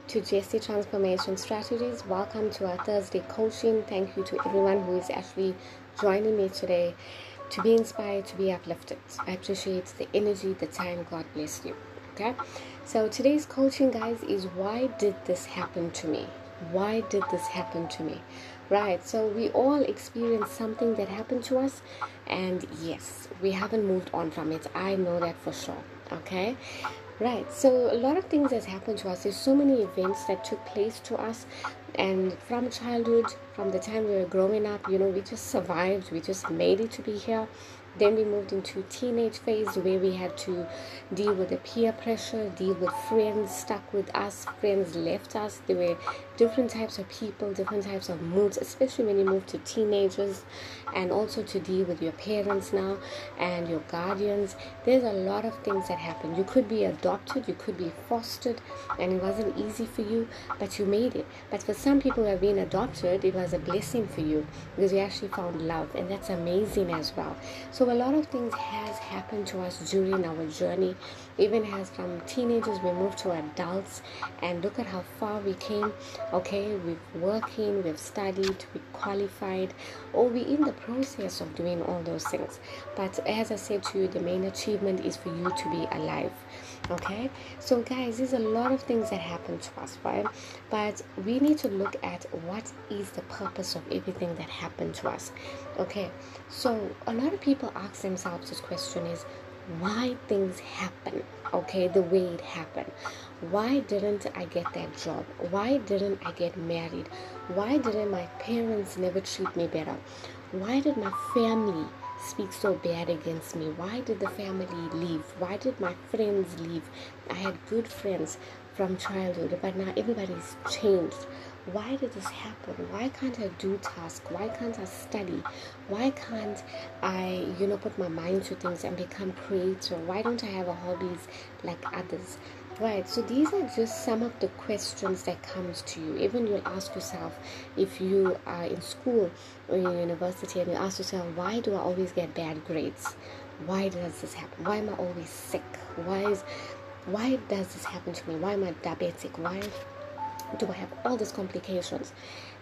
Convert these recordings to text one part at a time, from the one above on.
to Jessie Transformation Strategies. Welcome to our Thursday coaching. Thank you to everyone who is actually joining me today to be inspired, to be uplifted. I appreciate the energy, the time. God bless you. Okay, so today's coaching, guys, is why did this happen to me? Why did this happen to me? Right, so we all experience something that happened to us, and yes, we haven't moved on from it. I know that for sure. Okay, right, so a lot of things has happened to us. There's so many events that took place to us, and from childhood, from the time we were growing up, we just survived, we just made it to be here. Then we moved into teenage phase where we had to deal with the peer pressure, deal with friends stuck with us, friends left us. There were different types of people, different types of moods, especially when you move to teenagers, and also to deal with your parents now and your guardians. There's a lot of things that happen. You could be adopted, you could be fostered, and it wasn't easy for you, but you made it. But for some people who have been adopted, it was a blessing for you because you actually found love, and that's amazing as well. So a lot of things has happened to us during our journey, even as from teenagers we moved to adults, and look at how far we came. Okay, we've working, we've studied, we qualified, or we're in the process of doing all those things. But as I said to you, the main achievement is for you to be alive. Okay, so guys, there's a lot of things that happen to us, right? But we need to look at what is the purpose of everything that happened to us. Okay, so a lot of people ask themselves this question is, why things happen, okay, the way it happened. Why didn't I get that job? Why didn't I get married? Why didn't my parents never treat me better? Why did my family speak so bad against me? Why did the family leave? Why did my friends leave? I had good friends from childhood, but now everybody's changed. Why did this happen? Why can't I do tasks? Why can't I study? Why can't I, put my mind to things and become creative? Why don't I have a hobbies like others? Right, so these are just some of the questions that comes to you. Even you'll ask yourself if you are in school or in university, and you ask yourself, why do I always get bad grades? Why does this happen? Why am I always sick? Why does this happen to me? Why am I diabetic? Why do I have all these complications?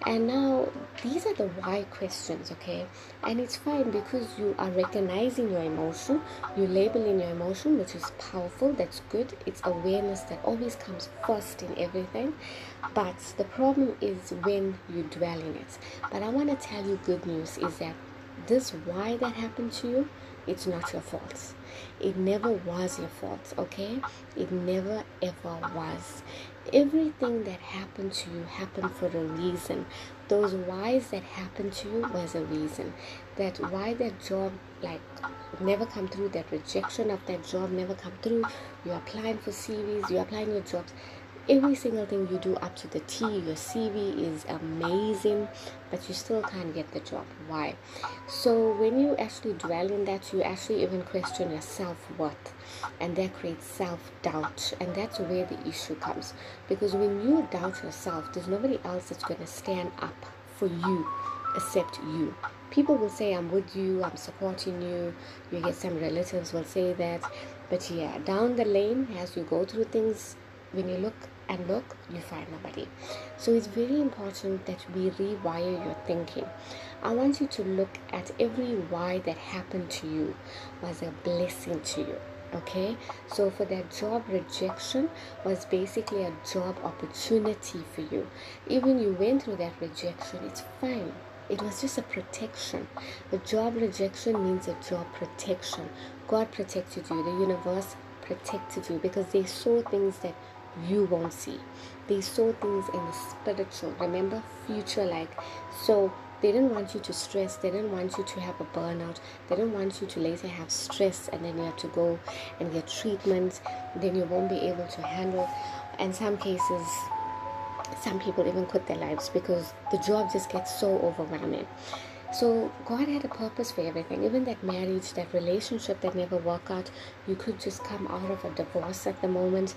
And now these are the why questions, okay? And it's fine because you are recognizing your emotion, you labeling your emotion, which is powerful. That's good. It's awareness that always comes first in everything. But the problem is when you dwell in it. But I want to tell you good news is that this why that happened to you, it's not your fault. It never was your fault, okay? It never ever was. Everything that happened to you happened for a reason. Those whys that happened to you was a reason. That why that job never come through, that rejection of that job never come through. You're applying for CVs, you're applying your jobs. Every single thing you do up to the T, your CV is amazing, but you still can't get the job. Why? So when you actually dwell in that, you actually even question your self-worth, and that creates self-doubt, and that's where the issue comes. Because when you doubt yourself, there's nobody else that's going to stand up for you except you. People will say, I'm with you, I'm supporting you. You get some relatives will say that, but yeah, down the lane, as you go through things, when you look, you find nobody. So it's very important that we rewire your thinking. I want you to look at every why that happened to you was a blessing to you. Okay, so for that job rejection was basically a job opportunity for you. Even you went through that rejection, it's fine. It was just a protection. The job rejection means a job protection. God protected you. The universe protected you because they saw things that you won't see. They saw things in the spiritual, remember, future like. So they didn't want you to stress. They didn't want you to have a burnout. They didn't want you to later have stress and then you have to go and get treatment. Then you won't be able to handle. In some cases, some people even quit their lives because the job just gets so overwhelming. So God had a purpose for everything. Even that marriage, that relationship that never worked out, you could just come out of a divorce at the moment.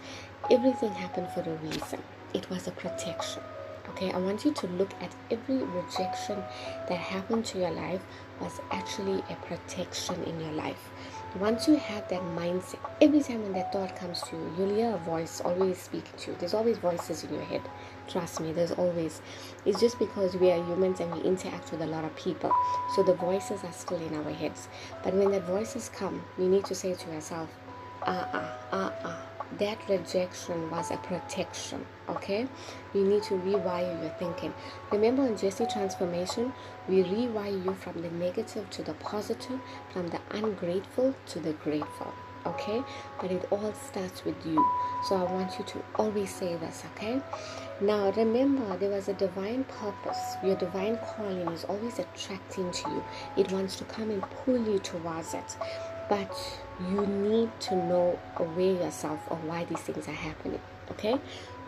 Everything happened for a reason. It was a protection. Okay, I want you to look at every rejection that happened to your life was actually a protection in your life. Once you have that mindset, every time when that thought comes to you, you'll hear a voice always speaking to you. There's always voices in your head. Trust me, there's always. It's just because we are humans and we interact with a lot of people. So the voices are still in our heads. But when the voices come, you need to say to yourself, that rejection was a protection. Okay, you need to rewire your thinking. Remember in Jesse transformation, we rewire you from the negative to the positive, from the ungrateful to the grateful. Okay, but it all starts with you. So I want you to always say this. Okay, now remember, there was a divine purpose. Your divine calling is always attracting to you. It wants to come and pull you towards it. But you need to know, aware yourself of why these things are happening. Okay,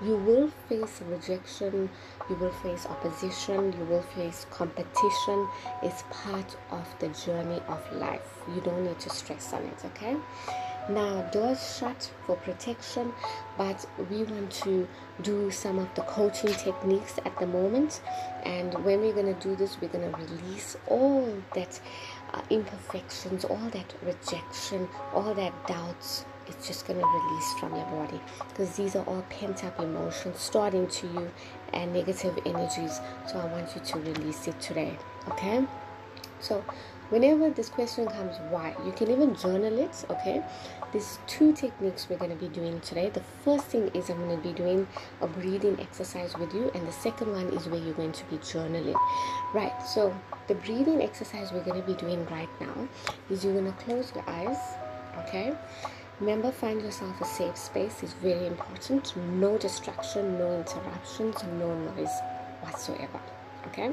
you will face rejection, you will face opposition, you will face competition. It's part of the journey of life. You don't need to stress on it. Okay, now doors shut for protection, but we want to do some of the coaching techniques at the moment. And when we're going to do this, we're going to release all that imperfections, all that rejection, all that doubts. It's just going to release from your body, because these are all pent up emotions stored into you and negative energies. So I want you to release it today. Okay, so whenever this question comes, why, you can even journal it. Okay, there's two techniques we're going to be doing today. The first thing is I'm going to be doing a breathing exercise with you, and the second one is where you're going to be journaling. Right, so the breathing exercise we're going to be doing right now is you're going to close your eyes. Okay, remember, find yourself a safe space. It's very important. No distraction, no interruptions, no noise whatsoever. Okay,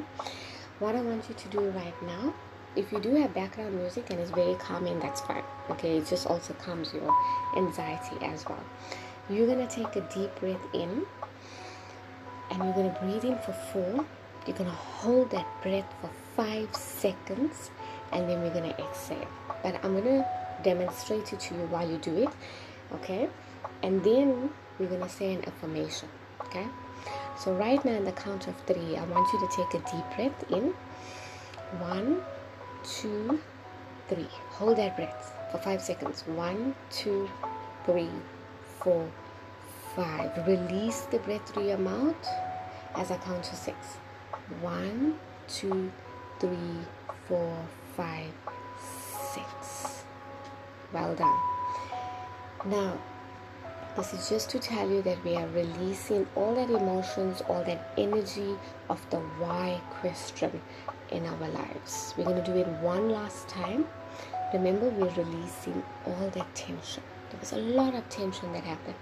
what I want you to do right now, if you do have background music and it's very calming, that's fine. Okay, it just also calms your anxiety as well. You're going to take a deep breath in, and you're going to breathe in for 4. You're going to hold that breath for 5 seconds, and then we're going to exhale. But I'm going to demonstrate it to you while you do it. Okay, and then we're going to say an affirmation. Okay, so right now, in the count of 3, I want you to take a deep breath in. 1, 2, 3. Hold that breath for 5 seconds. 1, 2, 3, 4, 5. Release the breath through your mouth as I count to 6. 1, 2, 3, 4, 5, 6. Well done. Now, this is just to tell you that we are releasing all that emotions, all that energy of the why question in our lives. We're going to do it one last time. Remember, we're releasing all that tension. There was a lot of tension that happened.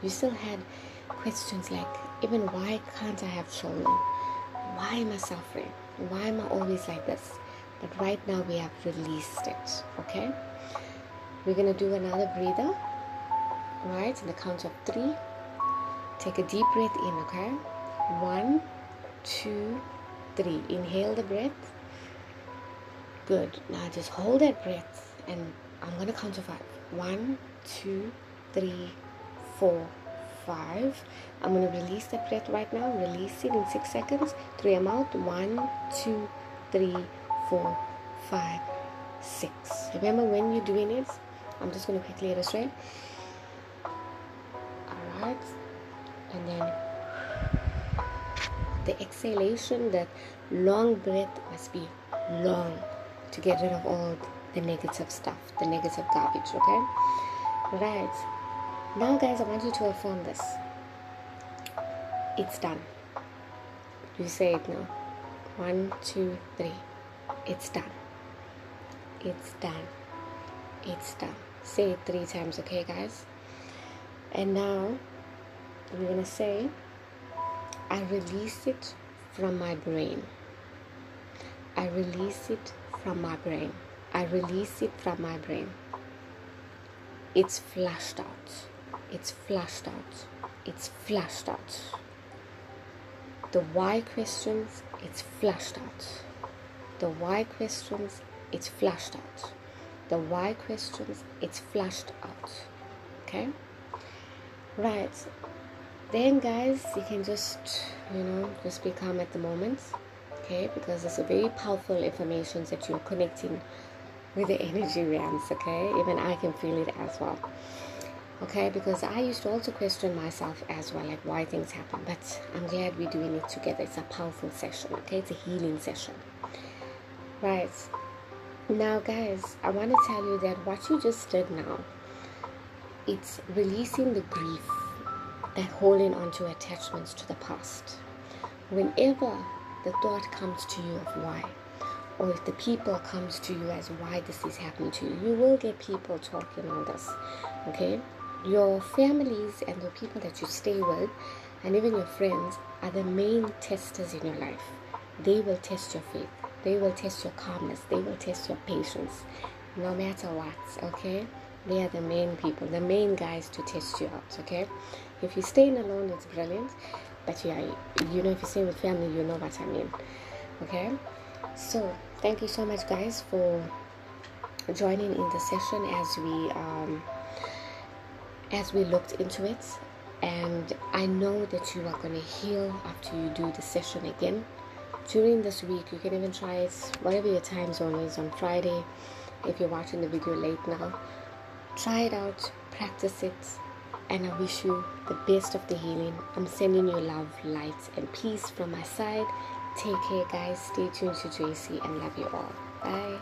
You still had questions like, even why can't I have children? Why am I suffering? Why am I always like this? But right now we have released it. Okay, we're going to do another breather. Right, in the count of 3, take a deep breath in. Okay, 1, 2, 3. Inhale the breath. Good. Now just hold that breath, and I'm going to count to 5. 1, 2, 3, 4, 5. I'm going to release the breath right now. Release it in 6 seconds. Through your mouth. 1, 2, 3, 4, 5, 6. Remember, when you're doing it, I'm just going to quickly illustrate. Alright. And then the exhalation, that long breath must be long to get rid of all the negative stuff, the negative garbage. Okay? Right. Now, guys, I want you to affirm this. It's done. You say it now. 1, 2, 3. It's done. It's done. It's done. Say it 3 times, okay, guys? And now we're going to say, I release it from my brain. I release it from my brain. I release it from my brain. It's flushed out. It's flushed out. It's flushed out. The why questions, it's flushed out. The why questions, it's flushed out. The why questions, it's flushed out. Okay? Right. Then guys, you can just, just be calm at the moment, okay, because it's a very powerful information that you're connecting with the energy realms, okay. Even I can feel it as well, okay, because I used to also question myself as well, like why things happen, but I'm glad we're doing it together. It's a powerful session, okay. It's a healing session, right? Now guys, I want to tell you that what you just did now, it's releasing the grief, that holding on to attachments to the past. Whenever the thought comes to you of why, or if the people comes to you as why this is happening to you, you will get people talking on this, okay. Your families and the people that you stay with, and even your friends, are the main testers in your life. They will test your faith, they will test your calmness, they will test your patience, no matter what, okay. They are the main people, the main guys to test you out, okay. If you're staying alone, it's brilliant, but yeah, if you're staying with family, you know what I mean, okay. So thank you so much guys for joining in the session as we looked into it, and I know that you are going to heal after you do the session again during this week. You can even try it whatever your time zone is on Friday. If you're watching the video late now, try it out, practice it, and I wish you the best of the healing. I'm sending you love, light, and peace from my side. Take care guys, stay tuned to JC, and love you all. Bye.